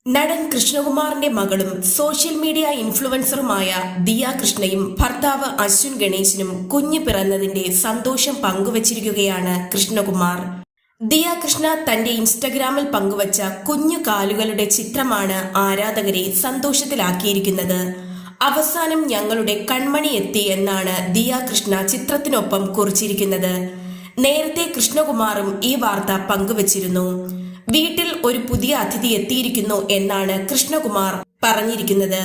നടൻ കൃഷ്ണകുമാറിന്റെ മകളും social media ഇൻഫ്ലുവൻസറുമായ Diya കൃഷ്ണയും ഭർത്താവ് അശ്വിൻ ഗണേശനും കുഞ്ഞ് പിറന്നതിന്റെ സന്തോഷം പങ്കുവച്ചിരിക്കുകയാണ് കൃഷ്ണകുമാർ. ദിയ കൃഷ്ണ തന്റെ ഇൻസ്റ്റഗ്രാമിൽ പങ്കുവച്ച കുഞ്ഞു കാലുകളുടെ ചിത്രമാണ് ആരാധകരെ സന്തോഷത്തിലാക്കിയിരിക്കുന്നത്. അവസാനം ഞങ്ങളുടെ കൺമണി എത്തി എന്നാണ് ദിയ കൃഷ്ണ ചിത്രത്തിനൊപ്പം കുറിച്ചിരിക്കുന്നത്. നേരത്തെ കൃഷ്ണകുമാറും ഈ വാർത്ത പങ്കുവച്ചിരുന്നു. വീട്ടിൽ ഒരു പുതിയ അതിഥി എത്തിയിരിക്കുന്നു എന്നാണ് കൃഷ്ണകുമാർ പറഞ്ഞിരിക്കുന്നത്.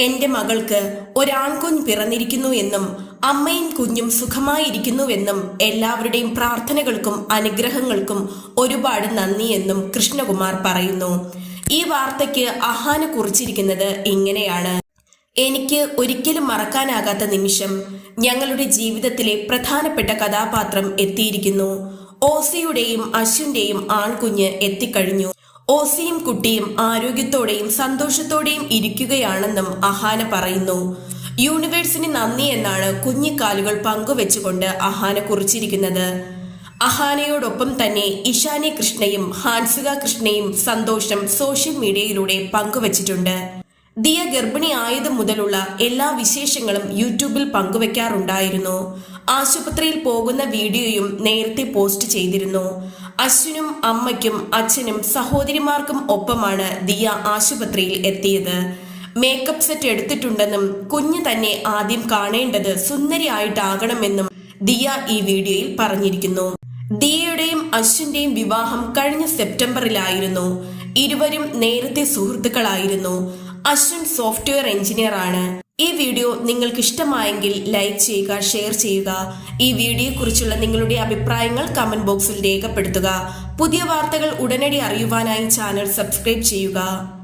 എന്റെ മകൾക്ക് ഒരാൺകുഞ്ഞ് പിറന്നിരിക്കുന്നു എന്നും അമ്മയും കുഞ്ഞും സുഖമായിരിക്കുന്നുവെന്നും എല്ലാവരുടെയും പ്രാർത്ഥനകൾക്കും അനുഗ്രഹങ്ങൾക്കും ഒരുപാട് നന്ദിയെന്നും കൃഷ്ണകുമാർ പറയുന്നു. ഈ വാർത്തയ്ക്ക് അഹാന കുറിച്ചിരിക്കുന്നത് ഇങ്ങനെയാണ്: എനിക്ക് ഒരിക്കലും മറക്കാനാകാത്ത നിമിഷം. ഞങ്ങളുടെ ജീവിതത്തിലെ പ്രധാനപ്പെട്ട കഥാപാത്രം എത്തിയിരിക്കുന്നു. ഓസിയുടെയും അശ്വിന്റെയും ആൺകുഞ്ഞ് എത്തിക്കഴിഞ്ഞു. ഓസിയും കുട്ടിയും ആരോഗ്യത്തോടെയും സന്തോഷത്തോടെയും ഇരിക്കുകയാണെന്നും അഹാന പറയുന്നു. യൂണിവേഴ്സിന് നന്ദി എന്നാണ് കുഞ്ഞിക്കാലുകൾ പങ്കുവെച്ചുകൊണ്ട് അഹാന കുറിച്ചിരിക്കുന്നത്. അഹാനയോടൊപ്പം തന്നെ ഇഷാനി കൃഷ്ണയും ഹാൻസിക കൃഷ്ണയും സന്തോഷം സോഷ്യൽ മീഡിയയിലൂടെ പങ്കുവച്ചിട്ടുണ്ട്. ദിയ ഗർഭിണി ആയത് മുതലുള്ള എല്ലാ വിശേഷങ്ങളും യൂട്യൂബിൽ പങ്കുവെക്കാറുണ്ടായിരുന്നു. ആശുപത്രിയിൽ പോകുന്ന വീഡിയോയും നേരത്തെ പോസ്റ്റ് ചെയ്തിരുന്നു. അശ്വിനും അമ്മയ്ക്കും അച്ഛനും സഹോദരിമാർക്കും ഒപ്പമാണ് ദിയ ആശുപത്രിയിൽ എത്തിയത്. മേക്കപ്പ് സെറ്റ് എടുത്തിട്ടുണ്ടെന്നും കുഞ്ഞ് തന്നെ ആദ്യം കാണേണ്ടത് സുന്ദരിയായിട്ടാകണമെന്നും ദിയ ഈ വീഡിയോയിൽ പറഞ്ഞിരിക്കുന്നു. ദിയയുടെയും അശ്വിന്റെയും വിവാഹം കഴിഞ്ഞ സെപ്റ്റംബറിലായിരുന്നു. ഇരുവരും നേരത്തെ സുഹൃത്തുക്കളായിരുന്നു. അശ്വിൻ സോഫ്റ്റ്വെയർ എഞ്ചിനീയർ ആണ്. ഈ വീഡിയോ നിങ്ങൾക്ക് ഇഷ്ടമായെങ്കിൽ ലൈക്ക് ചെയ്യുക, ഷെയർ ചെയ്യുക. ഈ വീഡിയോയെക്കുറിച്ചുള്ള നിങ്ങളുടെ അഭിപ്രായങ്ങൾ കമന്റ് ബോക്സിൽ രേഖപ്പെടുത്തുക. പുതിയ വാർത്തകൾ ഉടനടി അറിയുവാനായി ചാനൽ സബ്സ്ക്രൈബ് ചെയ്യുക.